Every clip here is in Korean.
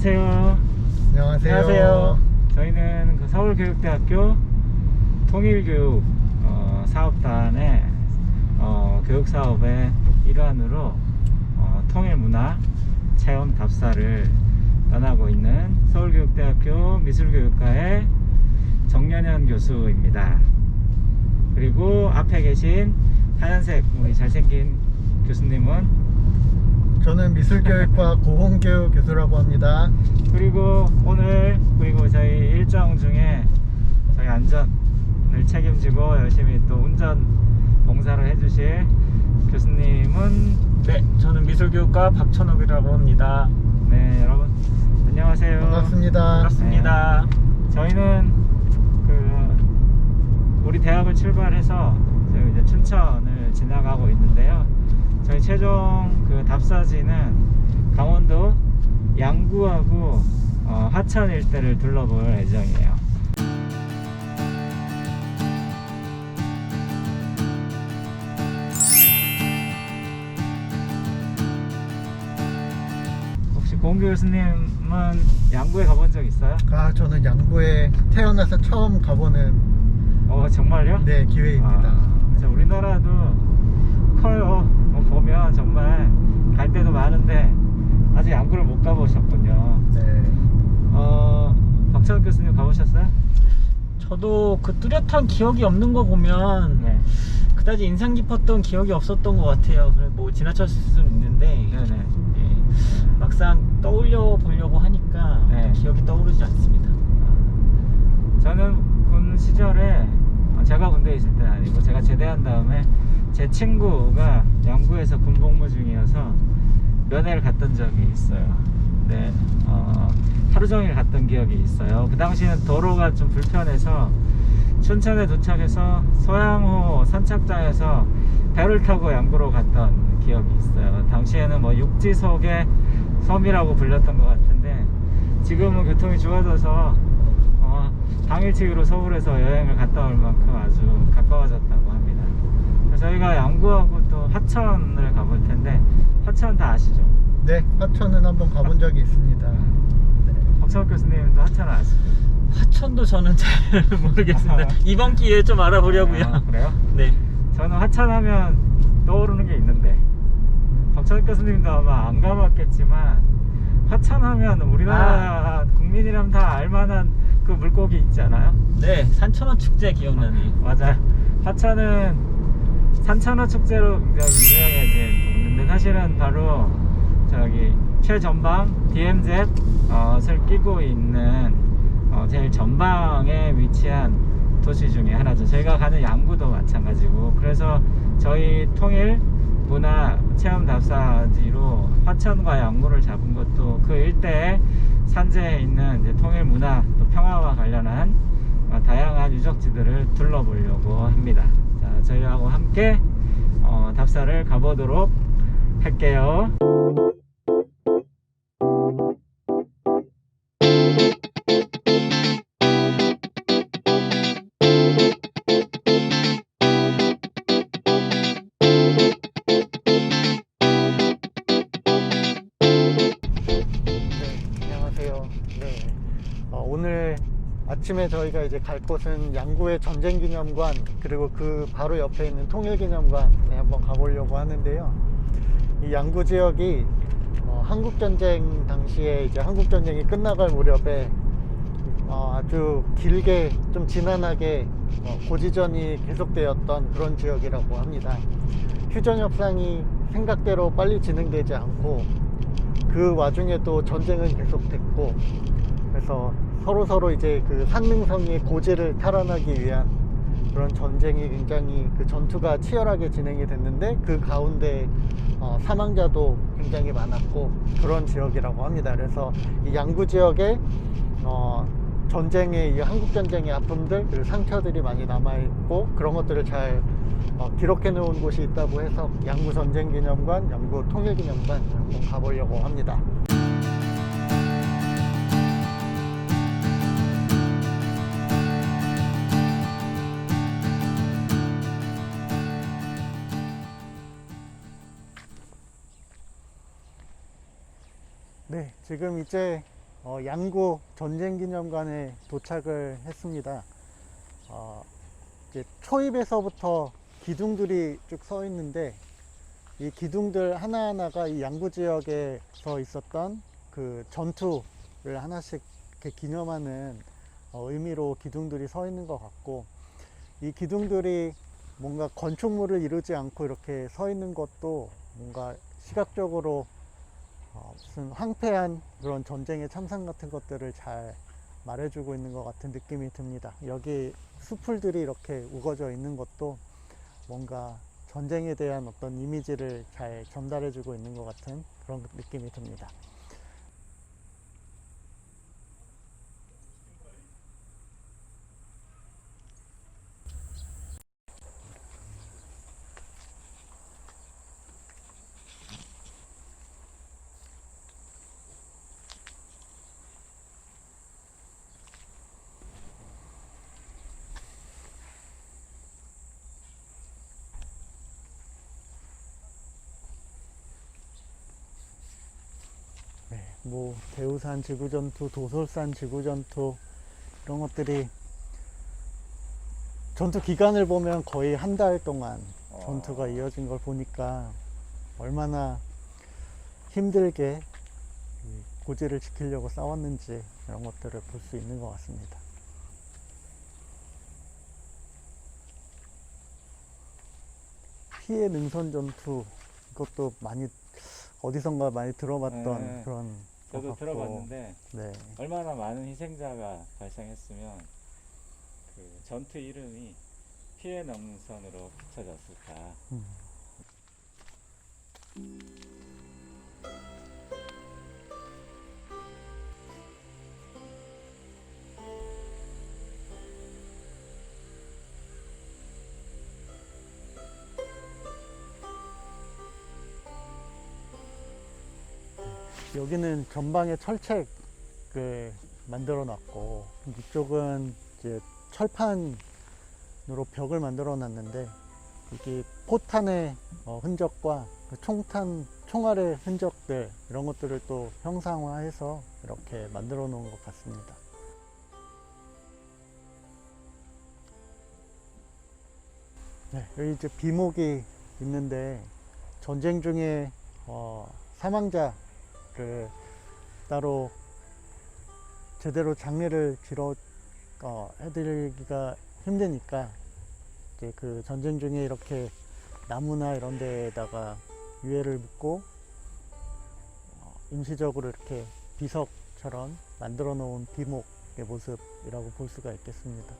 안녕하세요. 안녕하세요. 저희는 그 서울교육대학교 통일교육 사업단의 교육사업의 일환으로 통일문화 체험 답사를 떠나고 있는 서울교육대학교 미술교육과의 정연현 교수입니다. 그리고 앞에 계신 하얀색 우리 잘생긴 교수님은 저는 미술교육과 고홍규 교수라고 합니다. 그리고 저희 일정 중에 저희 안전을 책임지고 열심히 또 운전 봉사를 해주실 교수님은 네, 저는 미술교육과 박천욱이라고 합니다. 네, 여러분 안녕하세요. 반갑습니다. 반갑습니다. 저희는 우리 대학을 출발해서 저희 이제 춘천을 지나가고 있는데요. 저희 최종 답사지는 강원도 양구하고 하천 일대를 둘러볼 예정이에요. 혹시 고은규 교수님은 양구에 가본 적 있어요? 저는 양구에 태어나서 처음 가보는 정말요? 네, 기회입니다. 우리나라도 커요. 보면 정말 갈 데도 많은데 아직 양구를 못 가보셨군요. 네. 박찬욱 교수님 가보셨어요? 저도 그 뚜렷한 기억이 없는 거 보면 네. 그다지 인상 깊었던 기억이 없었던 것 같아요. 그래 뭐 지나쳤을 수는 있는데 네네. 막상 떠올려 보려고 하니까 네. 기억이 떠오르지 않습니다. 저는 군 시절에 제가 군대에 있을 때는 아니고 제가 제대한 다음에 제 친구가 양구에서 군복무 중이어서 면회를 갔던 적이 있어요. 네, 하루 종일 갔던 기억이 있어요. 그 당시에는 도로가 좀 불편해서 춘천에 도착해서 소양호 선착장에서 배를 타고 양구로 갔던 기억이 있어요. 당시에는 뭐 육지 속의 섬이라고 불렸던 것 같은데 지금은 교통이 좋아져서 당일치기로 서울에서 여행을 갔다 올 만큼 아주 가까워졌다고 합니다. 그래서 저희가 양구하고 또 화천을 가볼 텐데 화천 다 아시죠? 네, 하천은 한번 가본 적이 있습니다. 네. 박찬욱 교수님도 화천 아시죠? 화천도 저는 잘 모르겠습니다. 이번 기회에 좀 알아보려고요. 그래요? 네. 저는 화천 하면 떠오르는 게 있는데 박찬욱 교수님도 아마 안 가봤겠지만 화천 하면 우리나라 국민이라면 다 알만한 그 물고기 있잖아요. 네, 산천어 축제 기억나네요. 맞아요. 화천은 산천어 축제로 굉장히 유명해진 동네인데 사실은 바로 저기 최전방 DMZ을 끼고 있는 제일 전방에 위치한 도시 중에 하나죠. 저희가 가는 양구도 마찬가지고 그래서 저희 통일 문화 체험 답사지로 화천과 양구를 잡은 것도 그 일대에 산재에 있는 이제 통일 문화 또 평화와 관련한 다양한 유적지들을 둘러보려고 합니다. 자, 저희하고 함께 답사를 가보도록 할게요. 안녕하세요. 네. 오늘 아침에 저희가 이제 갈 곳은 양구의 전쟁기념관 그리고 그 바로 옆에 있는 통일기념관에 한번 가보려고 하는데요. 이 양구 지역이 한국전쟁 당시에 이제 한국전쟁이 끝나갈 무렵에 아주 길게 좀 지난하게 고지전이 계속되었던 그런 지역이라고 합니다. 휴전 협상이 생각대로 빨리 진행되지 않고 그 와중에 또 전쟁은 계속됐고 그래서 서로 이제 그 산능성의 고지를 탈환하기 위한 그런 전쟁이 굉장히 그 전투가 치열하게 진행이 됐는데 그 가운데 사망자도 굉장히 많았고 그런 지역이라고 합니다. 그래서 이 양구 지역에 전쟁의 이 한국전쟁의 아픔들 그리고 상처들이 많이 남아있고 그런 것들을 잘 기록해 놓은 곳이 있다고 해서 양구 전쟁기념관, 양구 통일기념관 한번 가보려고 합니다. 네, 지금 이제 양구 전쟁기념관에 도착을 했습니다. 이제 초입에서부터 기둥들이 쭉 서 있는데, 이 기둥들 하나하나가 이 양구 지역에서 있었던 그 전투를 하나씩 이렇게 기념하는 의미로 기둥들이 서 있는 것 같고, 이 기둥들이 뭔가 건축물을 이루지 않고 이렇게 서 있는 것도 뭔가 시각적으로 무슨 황폐한 그런 전쟁의 참상 같은 것들을 잘 말해주고 있는 것 같은 느낌이 듭니다. 여기 수풀들이 이렇게 우거져 있는 것도 뭔가 전쟁에 대한 어떤 이미지를 잘 전달해주고 있는 것 같은 그런 느낌이 듭니다. 뭐 대우산 지구전투, 도솔산 지구전투 이런 것들이 전투 기간을 보면 거의 한 달 동안 전투가 이어진 걸 보니까 얼마나 힘들게 이 고지를 지키려고 싸웠는지 이런 것들을 볼 수 있는 것 같습니다. 피해 능선 전투, 이것도 많이 어디선가 많이 들어봤던 그런 저도 것 같고, 들어봤는데 네. 얼마나 많은 희생자가 발생했으면 그 전투 이름이 피해 능선으로 붙여졌을까. 여기는 전방에 철책을 만들어 놨고, 이쪽은 이제 철판으로 벽을 만들어 놨는데, 여기 포탄의 흔적과 그 총알의 흔적들, 이런 것들을 또 형상화해서 이렇게 만들어 놓은 것 같습니다. 네, 여기 이제 비목이 있는데, 전쟁 중에 사망자를 따로 제대로 장례를 해드리기가 힘드니까, 이제 그 전쟁 중에 이렇게 나무나 이런 데에다가 유해를 묻고 임시적으로 이렇게 비석처럼 만들어 놓은 비목의 모습이라고 볼 수가 있겠습니다.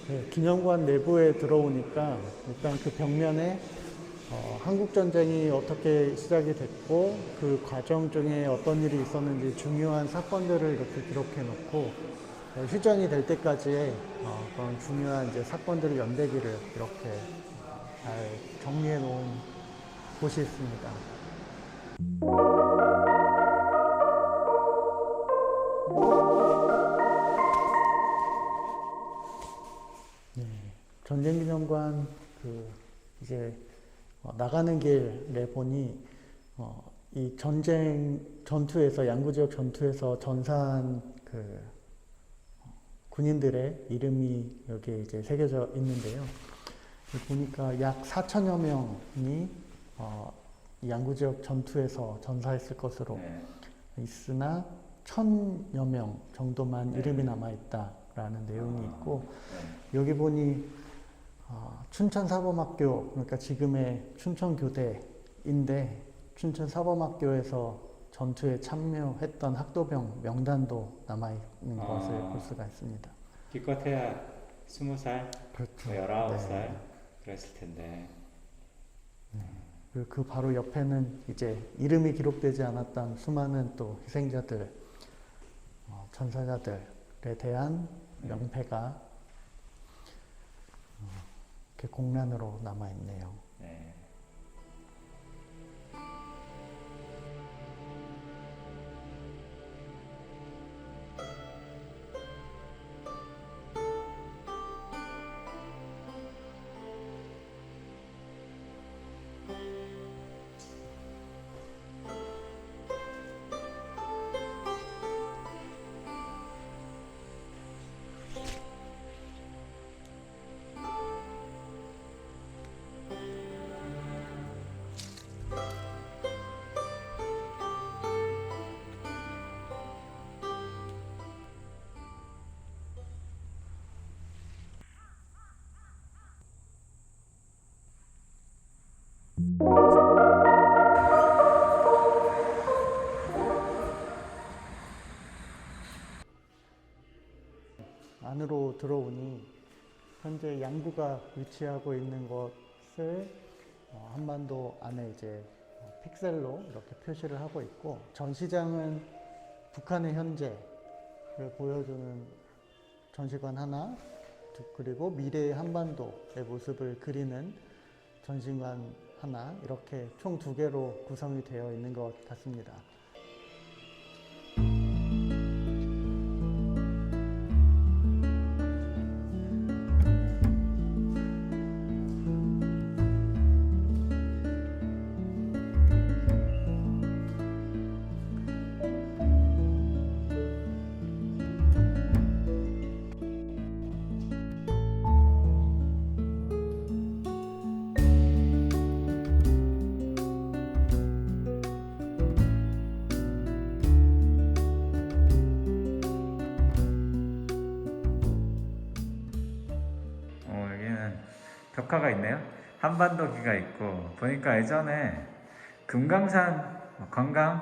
네, 기념관 내부에 들어오니까 일단 그 벽면에 한국전쟁이 어떻게 시작이 됐고 그 과정 중에 어떤 일이 있었는지 중요한 사건들을 이렇게 기록해 놓고 휴전이 될 때까지의 그런 중요한 이제 사건들의 연대기를 이렇게 잘 정리해 놓은 곳이 있습니다. 전쟁기념관 전쟁기념관 그 이제 나가는 길에 보니 이 전투에서 양구 지역 전투에서 전사한 그 군인들의 이름이 여기에 이제 새겨져 있는데요. 보니까 약 4천여 명이 이 양구 지역 전투에서 전사했을 것으로 있으나 1,000여 명 정도만 이름이 남아 있다라는 내용이 있고, 여기 보니 춘천사범학교, 그러니까 지금의 춘천교대인데 춘천사범학교에서 전투에 참여했던 학도병 명단도 남아있는 것을 볼 수가 있습니다. 기껏해야 20살, 그렇죠. 19살 네. 그랬을 텐데. 그리고 그 바로 옆에는 이제 이름이 기록되지 않았던 수많은 또 희생자들, 전사자들에 대한 명패가 이렇게 공란으로 남아있네요. 네. 안으로 들어오니 현재 양구가 위치하고 있는 것을 한반도 안에 이제 픽셀로 이렇게 표시를 하고 있고, 전시장은 북한의 현재를 보여주는 전시관 하나, 그리고 미래의 한반도의 모습을 그리는 전시관 하나, 이렇게 총 2개로 구성이 되어 있는 것 같습니다. 여기는 벽화가 있네요. 한반도기가 있고, 보니까 예전에 금강산 관광이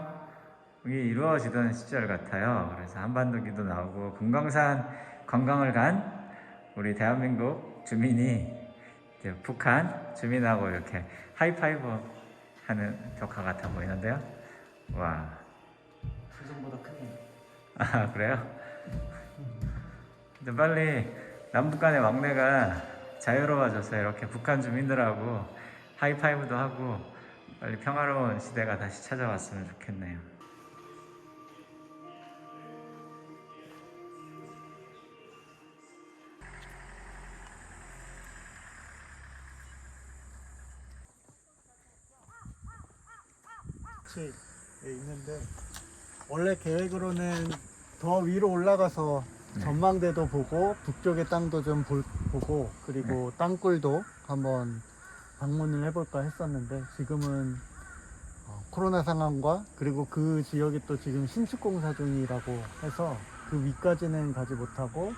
이루어지던 시절 같아요. 그래서 한반도기도 나오고, 금강산 관광을 간 우리 대한민국 주민이 이제 북한 주민하고 이렇게 하이파이브 하는 벽화 같아 보이는데요. 와. 부산보다 크네요. 아, 그래요? 근데 빨리 남북 간의 왕래가 자유로워져서 이렇게 북한 주민들하고 하이파이브도 하고 빨리 평화로운 시대가 다시 찾아왔으면 좋겠네요. 위치에 있는데, 원래 계획으로는 더 위로 올라가서 전망대도 보고 북쪽의 땅도 좀 보고, 그리고 땅굴도 한번 방문을 해볼까 했었는데, 지금은 코로나 상황과 그리고 그 지역이 또 지금 신축공사 중이라고 해서 그 위까지는 가지 못하고,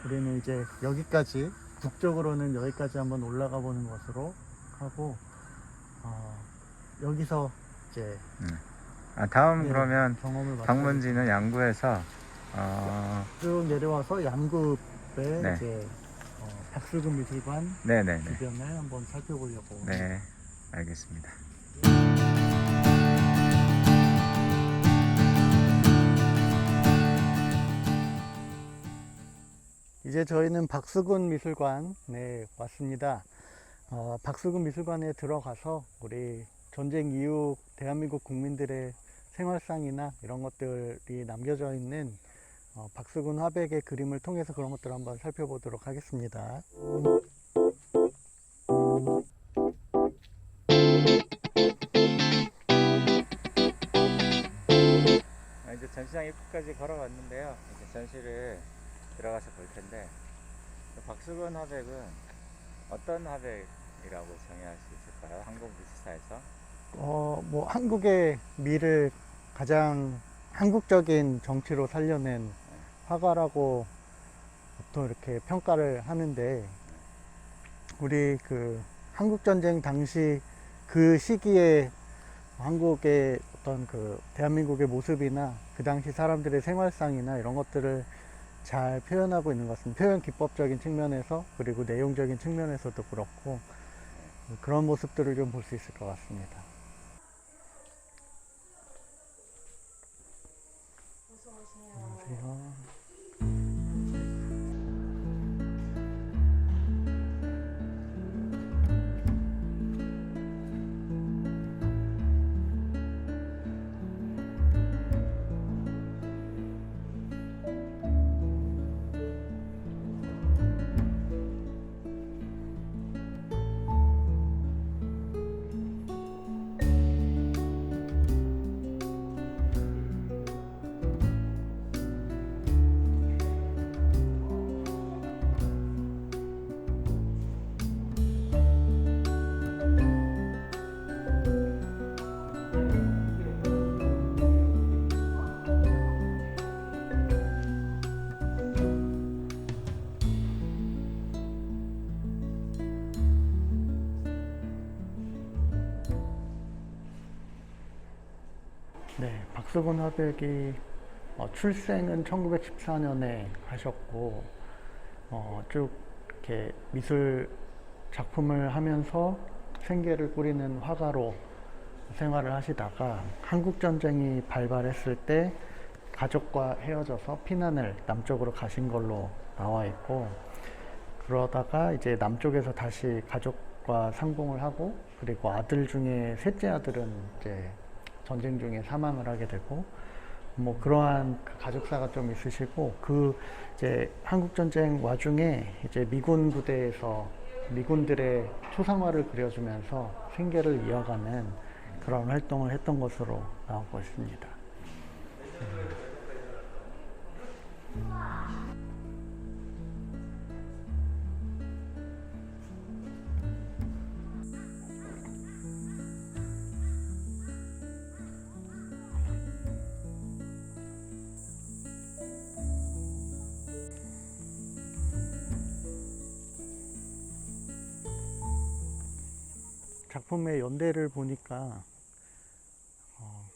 우리는 이제 여기까지, 북쪽으로는 여기까지 한번 올라가 보는 것으로 하고, 여기서 이제 다음 네, 그러면 경험을 마치고 방문지는 양구에서 쭉 내려와서 양구의 네. 이제 박수근 미술관 네네네. 주변을 한번 살펴보려고. 네, 알겠습니다. 이제 저희는 박수근 미술관에 왔습니다. 박수근 미술관에 들어가서 우리 전쟁 이후 대한민국 국민들의 생활상이나 이런 것들이 남겨져 있는 박수근 화백의 그림을 통해서 그런 것들을 한번 살펴보도록 하겠습니다. 여기까지 걸어왔는데요. 이제 전시를 들어가서 볼 텐데, 박수건 화백은 어떤 화백이라고 정의할 수 있을까요? 한국미술사에서? 뭐 한국의 미를 가장 한국적인 정치로 살려낸 화가라고 보통 이렇게 평가를 하는데, 우리 그 한국전쟁 당시 그 시기에 한국의 어떤 그 대한민국의 모습이나 그 당시 사람들의 생활상이나 이런 것들을 잘 표현하고 있는 것 같습니다. 표현 기법적인 측면에서, 그리고 내용적인 측면에서도 그렇고, 그런 모습들을 좀 볼 수 있을 것 같습니다. 안녕하세요. 네, 박수건 화백이 출생은 1914년에 하셨고, 쭉 이렇게 미술 작품을 하면서 생계를 꾸리는 화가로 생활을 하시다가 한국전쟁이 발발했을 때 가족과 헤어져서 피난을 남쪽으로 가신 걸로 나와 있고, 그러다가 이제 남쪽에서 다시 가족과 상봉을 하고, 그리고 아들 중에 셋째 아들은 이제 전쟁 중에 사망을 하게 되고, 뭐 그러한 그 가족사가 좀 있으시고, 그 이제 한국전쟁 와중에 이제 미군 부대에서 미군들의 초상화를 그려주면서 생계를 이어가는 그런 활동을 했던 것으로 나오고 있습니다. 작품의 연대를 보니까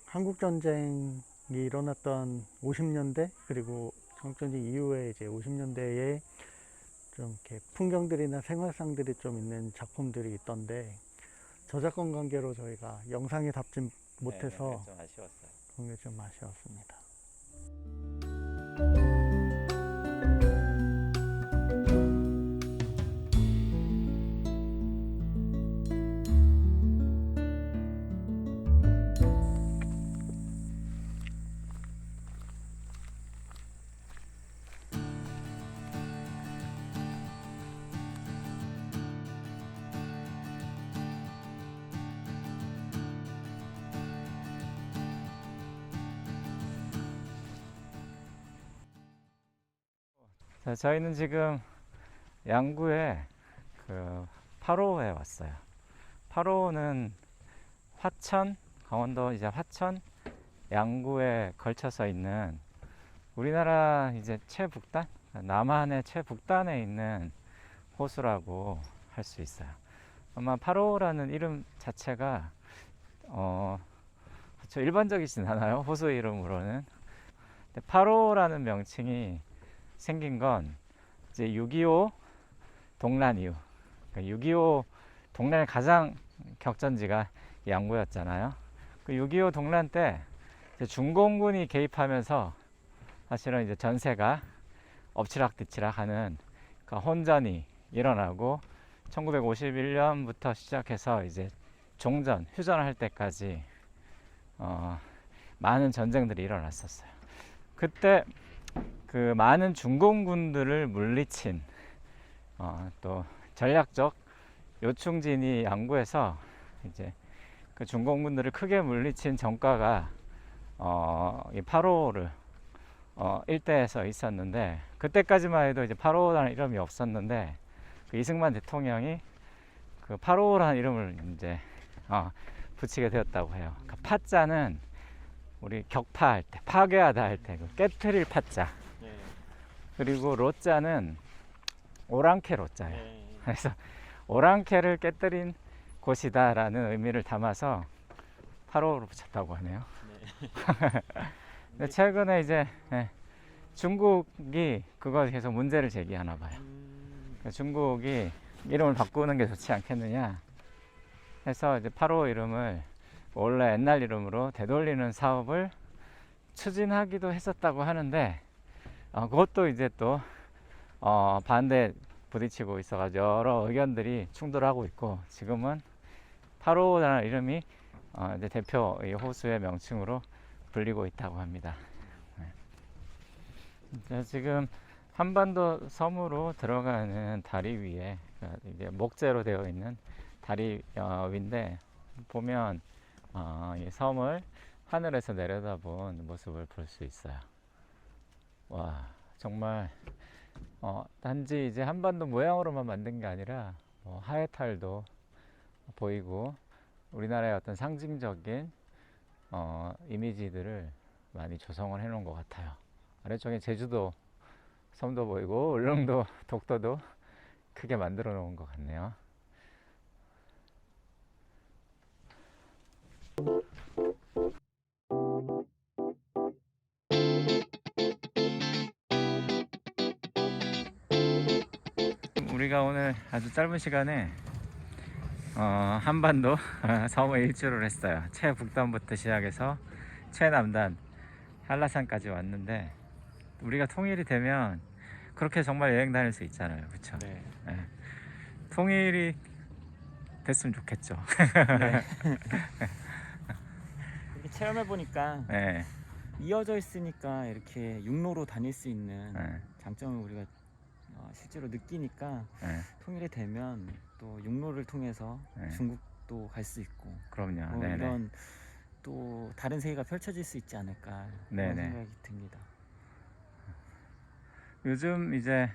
한국전쟁이 일어났던 50년대, 그리고 한국전쟁 이후에 이제 50년대에 좀 이렇게 풍경들이나 생활상들이 좀 있는 작품들이 있던데, 저작권 관계로 저희가 영상에 담지 못해서 좀 아쉬웠어요. 그런 게 좀 아쉬웠습니다. 자, 저희는 지금 양구에 그 파로에 왔어요. 파로는 화천, 강원도 이제 화천, 양구에 걸쳐서 있는 우리나라 이제 최북단, 남한의 최북단에 있는 호수라고 할 수 있어요. 아마 파로라는 이름 자체가 그렇죠, 일반적이진 않아요, 호수 이름으로는. 근데 파로라는 명칭이 생긴 건 이제 6.25 동란 이후, 그러니까 6.25 동란의 가장 격전지가 양구였잖아요. 그 6.25 동란 때 이제 중공군이 개입하면서 사실은 이제 전세가 엎치락뒤치락 하는 그 혼전이 일어나고, 1951년부터 시작해서 이제 종전, 휴전을 할 때까지 많은 전쟁들이 일어났었어요. 그때 그 많은 중공군들을 물리친 또 전략적 요충진이 양구에서 이제 그 중공군들을 크게 물리친 전과가 이 파로를 일대에서 있었는데, 그때까지만 해도 이제 8호라는 이름이 없었는데, 그 이승만 대통령이 그 8호라는 이름을 이제 붙이게 되었다고 해요. 그 파자는 우리 격파할 때, 파괴하다 할 때 그 깨트릴 파자. 예. 그리고 로자는 오랑캐 로자예요. 예. 그래서 오랑캐를 깨뜨린 곳이다라는 의미를 담아서 8호로 붙였다고 하네요. 네. 근데 최근에 이제 중국이 그거에 대해서 문제를 제기하나 봐요. 그러니까 중국이 이름을 바꾸는 게 좋지 않겠느냐 해서 이제 8호 이름을 원래 옛날 이름으로 되돌리는 사업을 추진하기도 했었다고 하는데, 그것도 이제 또 반대 부딪히고 있어가지고 여러 의견들이 충돌하고 있고, 지금은 8호라는 이름이 이제 대표 이 호수의 명칭으로 불리고 있다고 합니다. 네. 지금 한반도 섬으로 들어가는 다리 위에 이제 목재로 되어 있는 다리 위인데, 보면 이 섬을 하늘에서 내려다본 모습을 볼 수 있어요. 와, 정말 단지 이제 한반도 모양으로만 만든 게 아니라 하회탈도 보이고 우리나라의 어떤 상징적인 이미지들을 많이 조성을 해 놓은 것 같아요. 아래쪽에 제주도 섬도 보이고 울릉도, 독도도 크게 만들어 놓은 것 같네요. 우리가 오늘 아주 짧은 시간에 한반도 섬을 일주를 했어요. 최북단부터 시작해서 최남단 한라산까지 왔는데, 우리가 통일이 되면 그렇게 정말 여행 다닐 수 있잖아요. 그렇죠? 네. 네. 통일이 됐으면 좋겠죠. 네. 이렇게 체험해 보니까 네. 이어져 있으니까 이렇게 육로로 다닐 수 있는 네. 장점을 우리가 실제로 느끼니까 네. 통일이 되면 또 육로를 통해서 네. 중국도 갈 수 있고 그럼요. 네네. 이런 또 다른 세계가 펼쳐질 수 있지 않을까 네네. 그런 생각이 듭니다. 요즘 이제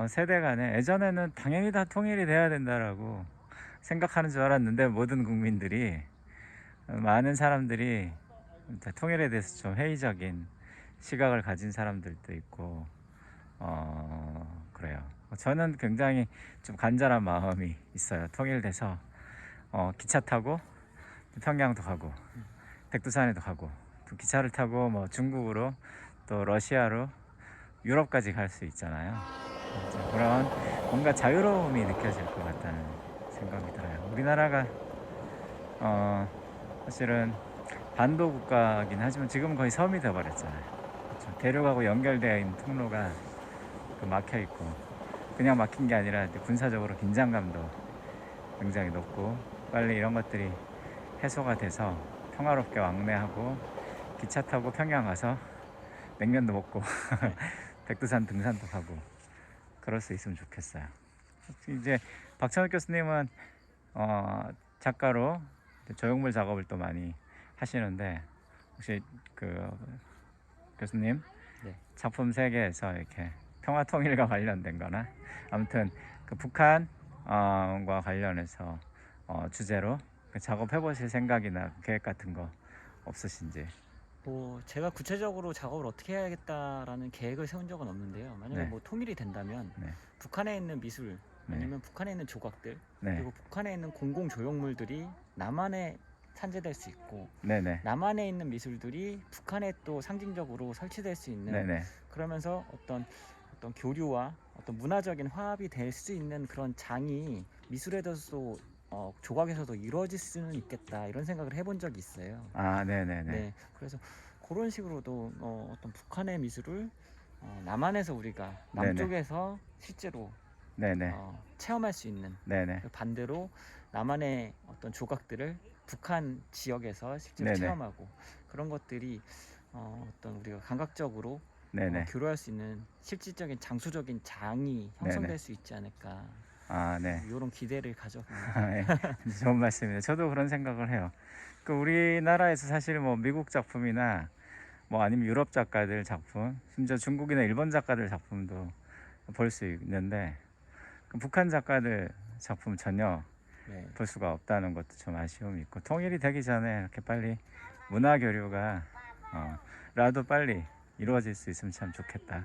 세대 간에, 예전에는 당연히 다 통일이 돼야 된다라고 생각하는 줄 알았는데, 모든 국민들이, 많은 사람들이 통일에 대해서 좀 회의적인 시각을 가진 사람들도 있고, 그래요. 저는 굉장히 좀 간절한 마음이 있어요. 통일돼서 기차 타고 평양도 가고 백두산에도 가고, 또 기차를 타고 뭐 중국으로 또 러시아로 유럽까지 갈 수 있잖아요. 그런 뭔가 자유로움이 느껴질 것 같다는 생각이 들어요. 우리나라가 사실은 반도 국가긴 하지만 지금은 거의 섬이 되어버렸잖아요. 그렇죠? 대륙하고 연결되어 있는 통로가 막혀 있고, 그냥 막힌 게 아니라 군사적으로 긴장감도 굉장히 높고, 빨리 이런 것들이 해소가 돼서 평화롭게 왕래하고 기차 타고 평양 가서 냉면도 먹고 백두산 등산도 가고 그럴 수 있으면 좋겠어요. 이제 박찬욱 교수님은 작가로 조형물 작업을 또 많이 하시는데, 혹시 그 교수님 네. 작품 세계에서 이렇게 평화 통일과 관련된 거나 아무튼 그 북한과 관련해서 주제로 작업해 보실 생각이나 계획 같은 거 없으신지? 뭐 제가 구체적으로 작업을 어떻게 해야겠다라는 계획을 세운 적은 없는데요. 만약에 네. 뭐 통일이 된다면 네. 북한에 있는 미술 네. 아니면 북한에 있는 조각들 네. 그리고 북한에 있는 공공 조형물들이 남한에 산재될 수 있고, 네네. 남한에 있는 미술들이 북한에 또 상징적으로 설치될 수 있는, 네네. 그러면서 어떤 교류와 어떤 문화적인 화합이 될 수 있는 그런 장이 미술에서도 조각에서도 이루어질 수는 있겠다, 이런 생각을 해본 적이 있어요. 아, 네네네. 네, 그래서 그런 식으로도 어떤 북한의 미술을 남한에서 우리가 남쪽에서 실제로 네네. 체험할 수 있는, 네네. 반대로 남한의 어떤 조각들을 북한 지역에서 실제로 네네. 체험하고, 그런 것들이 어떤 우리가 감각적으로 네네. 교류할 수 있는 실질적인 장소적인 장이 형성될 네네. 수 있지 않을까, 아, 네. 이런 기대를 가져봅니다. 네. 좋은 말씀입니다. 저도 그런 생각을 해요. 그 우리나라에서 사실 뭐 미국 작품이나 뭐 아니면 유럽 작가들 작품, 심지어 중국이나 일본 작가들 작품도 볼 수 있는데 북한 작가들 작품 전혀 네. 볼 수가 없다는 것도 좀 아쉬움이 있고, 통일이 되기 전에 이렇게 빨리 문화 교류가 라도 빨리 이루어질 수 있으면 참 좋겠다,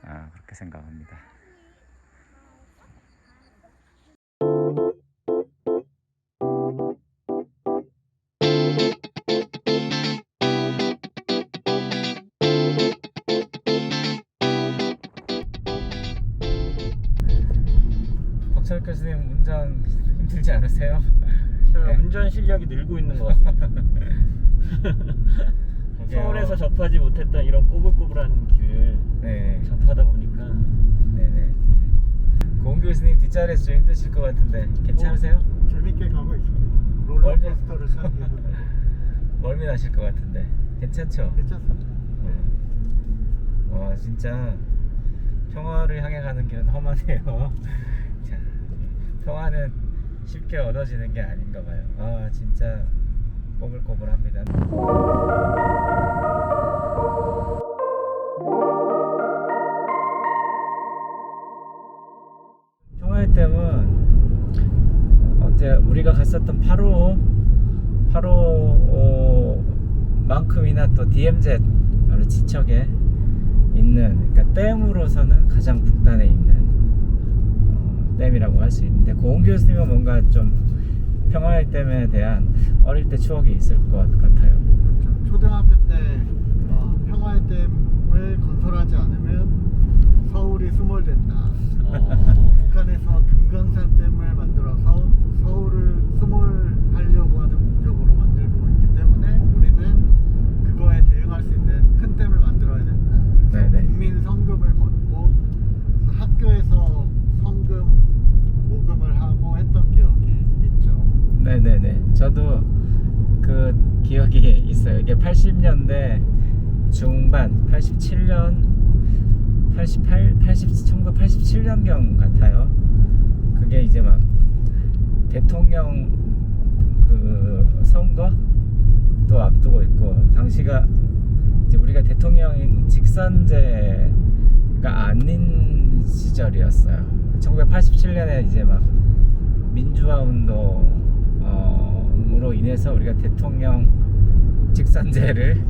그렇게 생각합니다. 박철 교수님 운전 힘들지 않으세요? 제가 네. 운전 실력이 늘고 있는 것 같습니다. 서울에서 접하지 못했던 이런 꼬불꼬불한 길을 네. 접하다 보니까 네네. 고은 교수님 뒷자리에서 좀 힘드실 것 같은데 괜찮으세요? 재밌게 가고 있습니다. 롤러코스터를 타는 기분. 멀미 나실 것 같은데 괜찮죠? 괜찮습니다. 와, 진짜 평화를 향해 가는 길은 험하네요. 자, 평화는 쉽게 얻어지는 게 아닌가 봐요. 아, 진짜 꼬불꼬불합니다. 평화의 댐은 어때, 우리가 갔었던 8호만큼이나 또 DMZ 바로 지척에 있는, 그러니까 댐으로서는 가장 북단에 있는 댐이라고 할 수 있는데, 고은 교수님은 뭔가 좀 평화의 댐에 대한 어릴 때 추억이 있을 것 같아요. 그렇죠. 초등학교 때 평화의 댐을 건설하지 않으면 서울이 수몰된다. 북한에서 금강산 댐을 만들어서 서울을 수몰하려고 하는 목적으로 만들고 있기 때문에 우리는 그거에 대응할 수 있는 큰 댐을 만들어야 된다. 그래서 네네. 국민 성금을 걷고 학교에서 성금 모금을 하고 했던 기억이 있죠. 네네네. 저도 그 기억이 있어요. 이게 80년대 중반, 87년, 1987년경 같아요. 그게 이제 막 대통령 그 선거도 앞두고 있고, 당시가 이제 우리가 대통령 직선제가 아닌 시절이었어요. 1987년에 이제 막 민주화 운동으로 인해서 우리가 대통령 직선제를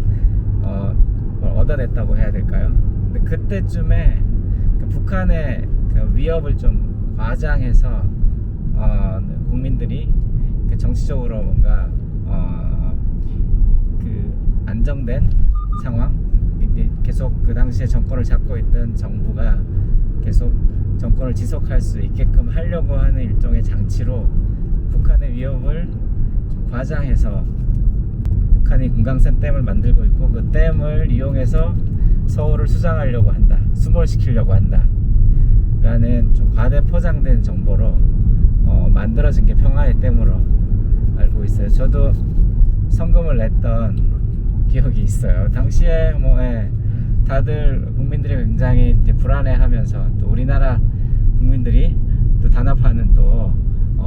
얻어냈다고 해야 될까요? 근데 그때쯤에 그 북한의 그 위협을 좀 과장해서 국민들이 그 정치적으로 뭔가 그 안정된 상황, 계속 그 당시에 정권을 잡고 있던 정부가 계속 정권을 지속할 수 있게끔 하려고 하는 일종의 장치로 북한의 위협을 좀 과장해서 북한이 금강산 댐을 만들고 있고, 그 댐을 이용해서 서울을 수장하려고 한다, 수몰시키려고 한다 라는 좀 과대 포장된 정보로 만들어진 게 평화의 댐으로 알고 있어요. 저도 성금을 냈던 기억이 있어요. 당시에 다들 국민들이 굉장히 이제 불안해하면서, 또 우리나라 국민들이 또 단합하는 또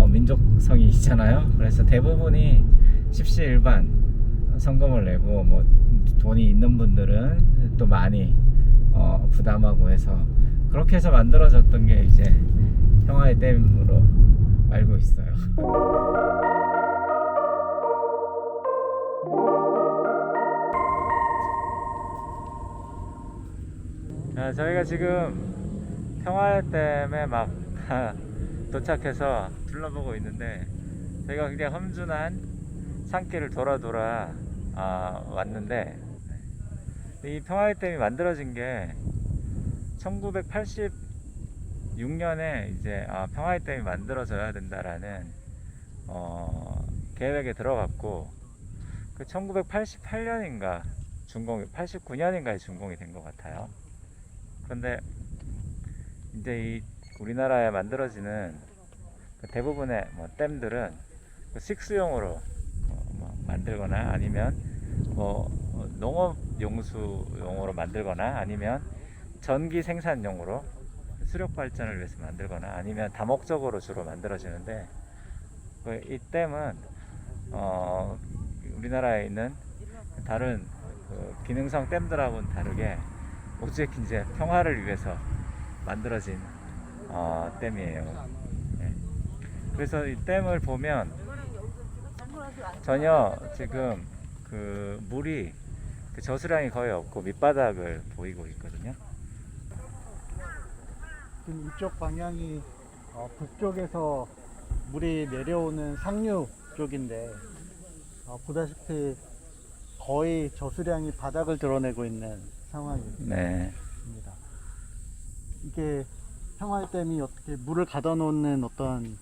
민족성이 있잖아요. 그래서 대부분이 십시일반 성금을 내고, 뭐 돈이 있는 분들은 또 많이 부담하고 해서, 그렇게 해서 만들어졌던 게 이제 평화의 댐으로 알고 있어요. 저희가 지금 평화의 댐에 막 도착해서 둘러보고 있는데, 저희가 굉장히 험준한 산길을 돌아 왔는데, 이 평화의 댐이 만들어진 게 1986년에 이제 평화의 댐이 만들어져야 된다라는 계획에 들어갔고, 그 1988년인가 89년인가에 준공이 된 것 같아요. 그런데 이제 이 우리나라에 만들어지는 그 대부분의 댐들은 그 식수용으로 만들거나, 아니면 농업 용수용으로 만들거나, 아니면 전기 생산용으로 수력 발전을 위해서 만들거나, 아니면 다목적으로 주로 만들어지는데, 이 댐은 우리나라에 있는 다른 그 기능성 댐들하고는 다르게 오직 이제 평화를 위해서 만들어진 댐이에요. 예. 그래서 이 댐을 보면 전혀 지금 그 물이 그 저수량이 거의 없고 밑바닥을 보이고 있거든요. 지금 이쪽 방향이 북쪽에서 물이 내려오는 상류 쪽인데 보다시피 거의 저수량이 바닥을 드러내고 있는 상황입니다. 네. 이게 평화댐이 어떻게 물을 가둬 놓는 어떤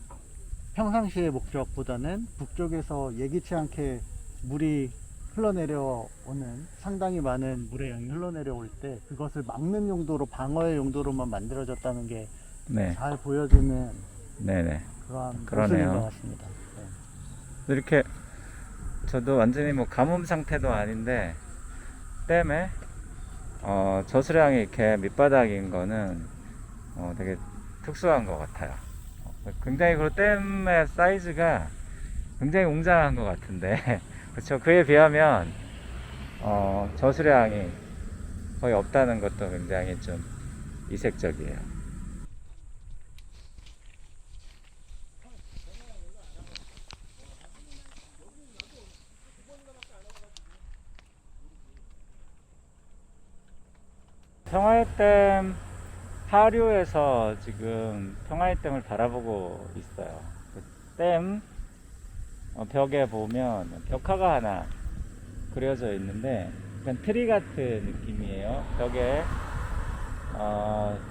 평상시의 목적보다는 북쪽에서 예기치 않게 물이 흘러내려오는 상당히 많은 물의 양이 흘러내려올 때 그것을 막는 용도로 방어의 용도로만 만들어졌다는 게 네. 잘 보여지는 네네. 그러한 그러네요. 모습인 것 같습니다. 네. 이렇게 저도 완전히 뭐 가뭄 상태도 아닌데 댐에 저수량이 이렇게 밑바닥인 거는 되게 특수한 것 같아요. 굉장히 그 댐의 사이즈가 굉장히 웅장한 것 같은데 그렇죠. 그에 비하면 저수량이 거의 없다는 것도 굉장히 좀 이색적이에요. 평화의댐 하류에서 지금 평화의댐을 바라보고 있어요. 그 댐 벽에 보면 벽화가 하나 그려져 있는데 약간 트리 같은 느낌이에요. 벽에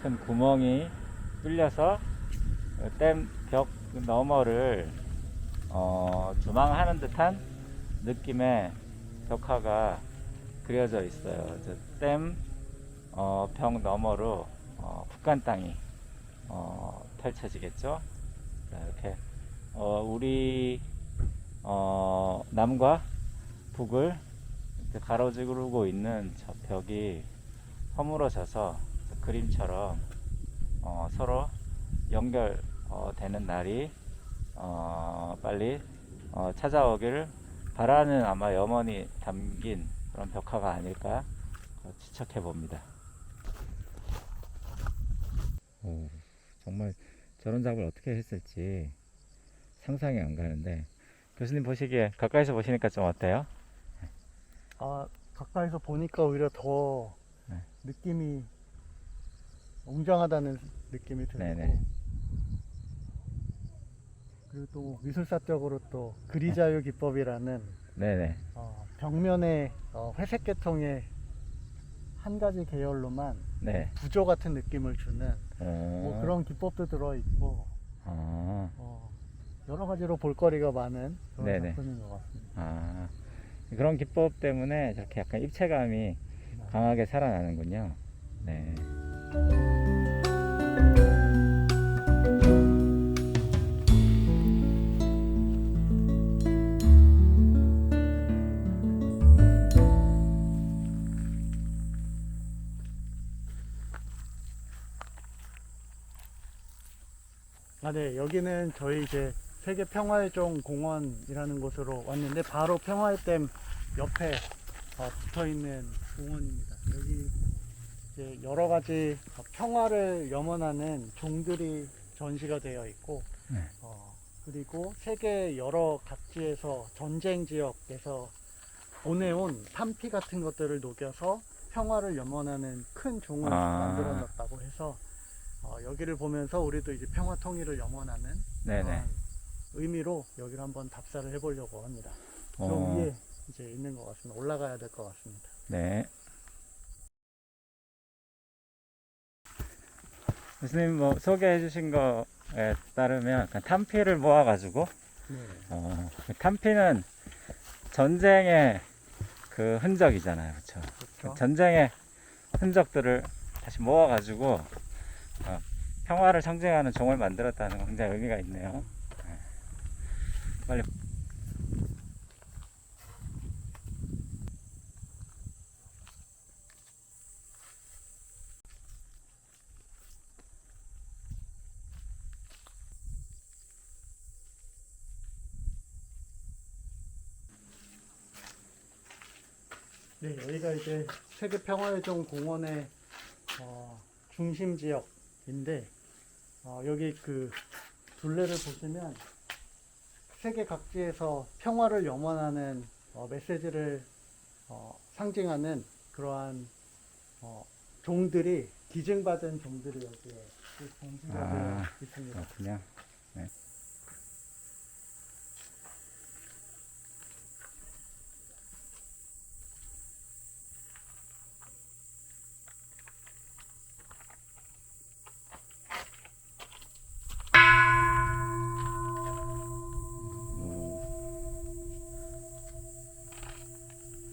큰 구멍이 뚫려서 댐 벽 너머를 조망하는 듯한 느낌의 벽화가 그려져 있어요. 댐 벽 너머로 북한 땅이 펼쳐지겠죠. 자, 이렇게 우리 남과 북을 이렇게 가로지르고 있는 저 벽이 허물어져서 그림처럼 서로 연결되는 날이 빨리 찾아오기를 바라는 아마 염원이 담긴 그런 벽화가 아닐까 추측해 봅니다. 정말 저런 작업을 어떻게 했을지 상상이 안 가는데 교수님 보시기에 가까이서 보시니까 좀 어때요? 가까이서 보니까 오히려 더 네. 느낌이 웅장하다는 느낌이 들고 네네. 그리고 또 미술사적으로 또 그리자유 기법이라는 네네. 벽면에 회색 계통의 한 가지 계열로만 네. 구조 같은 느낌을 주는 뭐 그런 기법도 들어있고 여러 가지로 볼거리가 많은 그런 네네. 작품인 것 같습니다. 그런 기법 때문에 저렇게 약간 입체감이 강하게 살아나는군요. 네. 네, 여기는 저희 이제 세계 평화의 종 공원이라는 곳으로 왔는데 바로 평화의 댐 옆에 붙어 있는 공원입니다. 여기 이제 여러 가지 평화를 염원하는 종들이 전시가 되어 있고, 네. 그리고 세계 여러 각지에서 전쟁 지역에서 보내온 탄피 같은 것들을 녹여서 평화를 염원하는 큰 종을 만들어 놨다고 해서 여기를 보면서 우리도 이제 평화 통일을 염원하는 네네. 의미로 여기를 한번 답사를 해보려고 합니다. 저 위에 이제 있는 것 같습니다. 올라가야 될 것 같습니다. 네. 교수님 뭐 소개해 주신 거에 따르면 탄피를 모아가지고 그 탄피는 전쟁의 그 흔적이잖아요. 그렇죠? 전쟁의 흔적들을 다시 모아가지고 평화를 상징하는 종을 만들었다는 건 굉장히 의미가 있네요. 빨리. 네, 여기가 이제 세계평화의 종 공원의 중심 지역인데 여기 그 둘레를 보시면 세계 각지에서 평화를 염원하는 메시지를 상징하는 그러한 종들이 기증받은 종들이 여기에 전시가 되어 있습니다. 그렇군요. 네.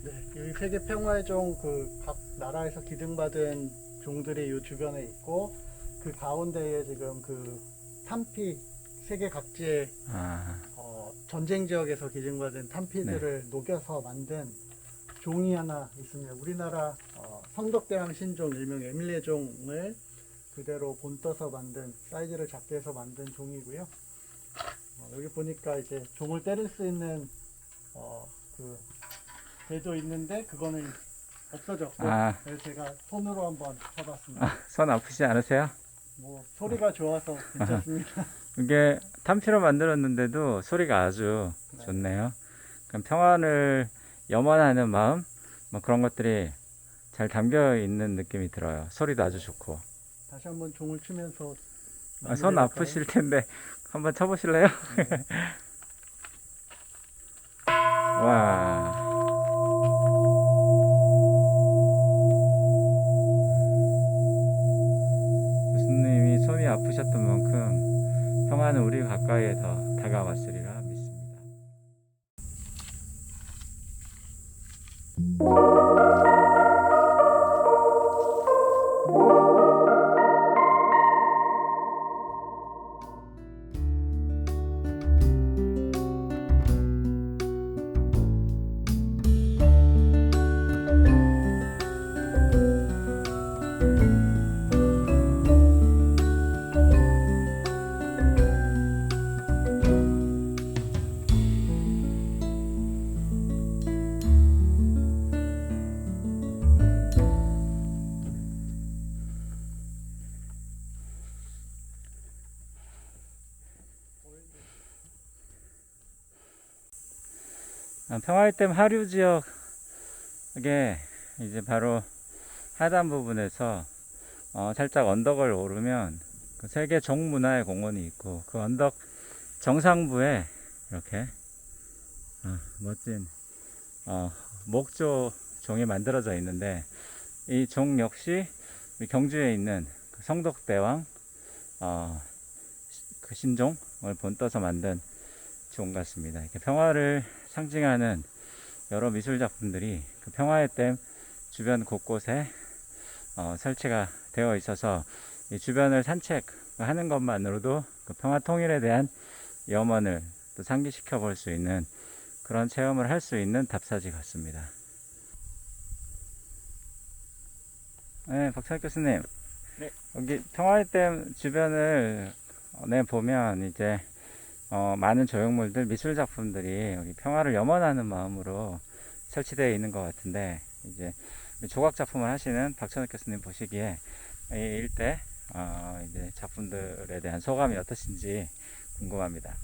네, 여기 세계 평화의 종 그 각 나라에서 기증받은 종들이 이 주변에 있고 그 가운데에 지금 그 탄피 세계 각지의 전쟁 지역에서 기증받은 탄피들을 녹여서 만든 종이 하나 있습니다. 우리나라 성덕대왕 신종 일명 에밀레종을 그대로 본떠서 만든 사이즈를 작게 해서 만든 종이고요. 여기 보니까 이제 종을 때릴 수 있는 그 대도 있는데 그거는 없어졌고 그래서 제가 손으로 한번 쳐봤습니다. 손 아프지 않으세요? 뭐 소리가 좋아서 괜찮습니다. 이게 탄피로 만들었는데도 소리가 아주 네. 좋네요. 그럼 평화를 염원하는 마음, 뭐 그런 것들이 잘 담겨 있는 느낌이 들어요. 소리도 아주 좋고. 다시 한번 종을 치면서 손 마무리할까요? 아프실 텐데 한번 쳐보실래요? 와. 교수님이 손이 아프셨던 만큼 평화는 우리 가까이에 더 다가왔으리라 믿습니다. 평화의댐 하류 지역에 이제 바로 하단 부분에서 살짝 언덕을 오르면 그 세계 종문화의 공원이 있고 그 언덕 정상부에 이렇게 멋진 목조 종이 만들어져 있는데 이 종 역시 경주에 있는 그 성덕대왕 그 신종을 본떠서 만든 종 같습니다. 이렇게 평화를 상징하는 여러 미술 작품들이 그 평화의 댐 주변 곳곳에 설치가 되어 있어서 이 주변을 산책하는 것만으로도 그 평화 통일에 대한 염원을 또 상기시켜 볼 수 있는 그런 체험을 할 수 있는 답사지 같습니다. 네, 박찬욱 교수님. 네. 여기 평화의 댐 주변을 보면 이제 많은 조형물들, 미술 작품들이 여기 평화를 염원하는 마음으로 설치되어 있는 것 같은데 이제 조각 작품을 하시는 박찬욱 교수님 보시기에 이 일대 이제 작품들에 대한 소감이 어떠신지 궁금합니다.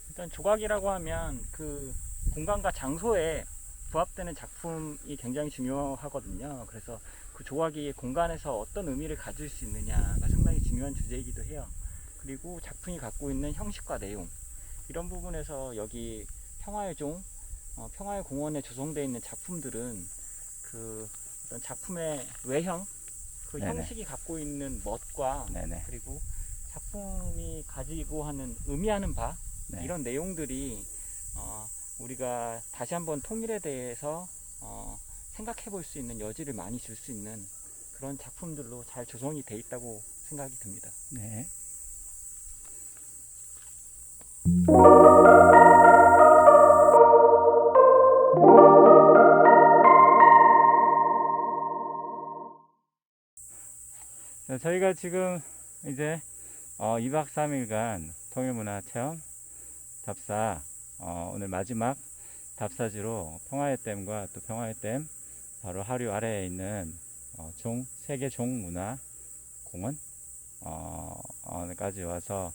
일단 조각이라고 하면 그 공간과 장소에 부합되는 작품이 굉장히 중요하거든요. 그래서 그 조각이 공간에서 어떤 의미를 가질 수 있느냐가 상당히 중요한 주제이기도 해요. 그리고 작품이 갖고 있는 형식과 내용, 이런 부분에서 여기 평화의 종, 평화의 공원에 조성되어 있는 작품들은 그 어떤 작품의 외형, 그 네네. 형식이 갖고 있는 멋과 네네. 그리고 작품이 가지고 하는 의미하는 바, 네. 이런 내용들이 우리가 다시 한번 통일에 대해서 생각해 볼 수 있는 여지를 많이 줄 수 있는 그런 작품들로 잘 조성이 되어 있다고 생각이 듭니다. 네. 저희가 지금 이제 2박 3일간 통일문화체험 답사 오늘 마지막 답사지로 평화의 댐과 또 평화의 댐 바로 하류 아래에 있는 세계 종문화공원 까지 와서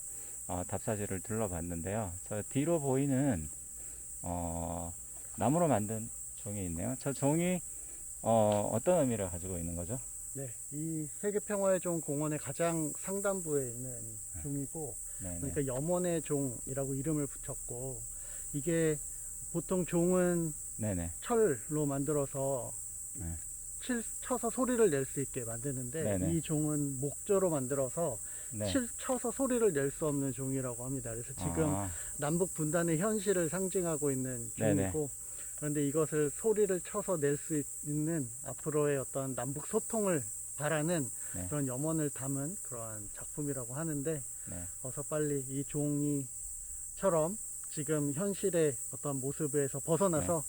답사지를 둘러봤는데요. 저 뒤로 보이는 나무로 만든 종이 있네요. 저 종이 어떤 의미를 가지고 있는 거죠? 네, 이 세계평화의 종 공원의 가장 상단부에 있는 종이고, 네네. 그러니까 염원의 종이라고 이름을 붙였고, 이게 보통 종은 네네. 철로 만들어서 네. 쳐서 소리를 낼 수 있게 만드는데, 네네. 이 종은 목조로 만들어서 네. 쳐서 소리를 낼 수 없는 종이라고 합니다. 그래서 지금 아, 남북 분단의 현실을 상징하고 있는 네네. 종이고, 그런데 이것을 소리를 쳐서 낼 수 있는 앞으로의 어떤 남북 소통을 바라는 네. 그런 염원을 담은 그러한 작품이라고 하는데, 네. 어서 빨리 이 종이처럼 지금 현실의 어떤 모습에서 벗어나서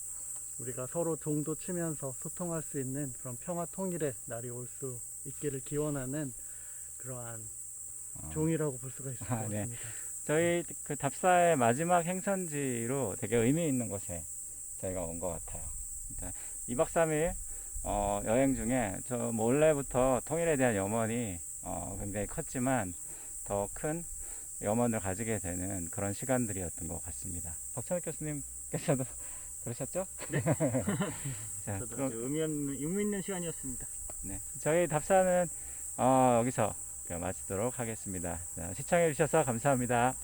우리가 서로 종도 치면서 소통할 수 있는 그런 평화 통일의 날이 올 수 있기를 기원하는 그러한 종이라고 볼 수가 있을 것 네. 같습니다. 저희 그 답사의 마지막 행선지로 되게 의미 있는 곳에 저희가 온 것 같아요. 일단 2박 3일 여행 중에 저 몰래부터 통일에 대한 염원이 굉장히 컸지만 더 큰 염원을 가지게 되는 그런 시간들이었던 것 같습니다. 박찬욱 교수님께서도 그러셨죠? 네. 자, 저도 그럼, 아주 의미 있는 시간이었습니다. 네. 저희 답사는 여기서 마치도록 하겠습니다. 자, 시청해 주셔서 감사합니다.